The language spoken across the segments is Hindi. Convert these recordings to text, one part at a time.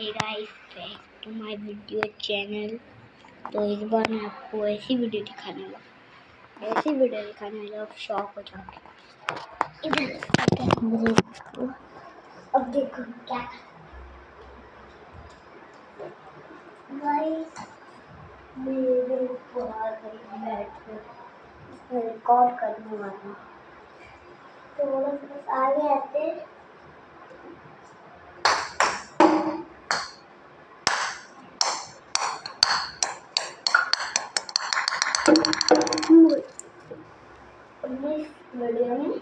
Hey guys, back to my video channel. तो इस बार मैं आपको ऐसी वीडियो दिखाने वाला आप शॉक हो जाओगे। इधर मुझे अब देखो क्या गाइस, मेरे बहुत बैठ कर रिकॉर्ड करने वाला। तो बस आगे आते वीडियो में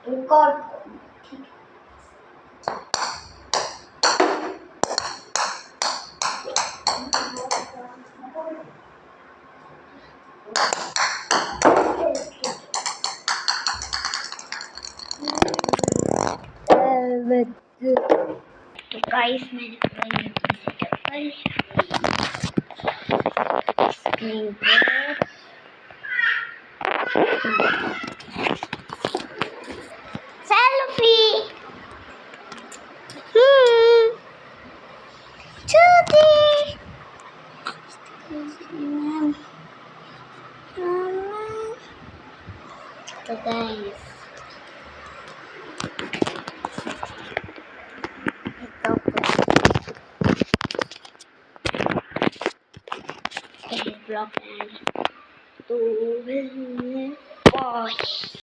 रिकॉर्ड करूँ, ठीक है। तो गाइस मैंने पूरा ये सेटअप कर लिया स्क्रीन पर। सेल्फी तो गाइस ब्लॉग एंड तो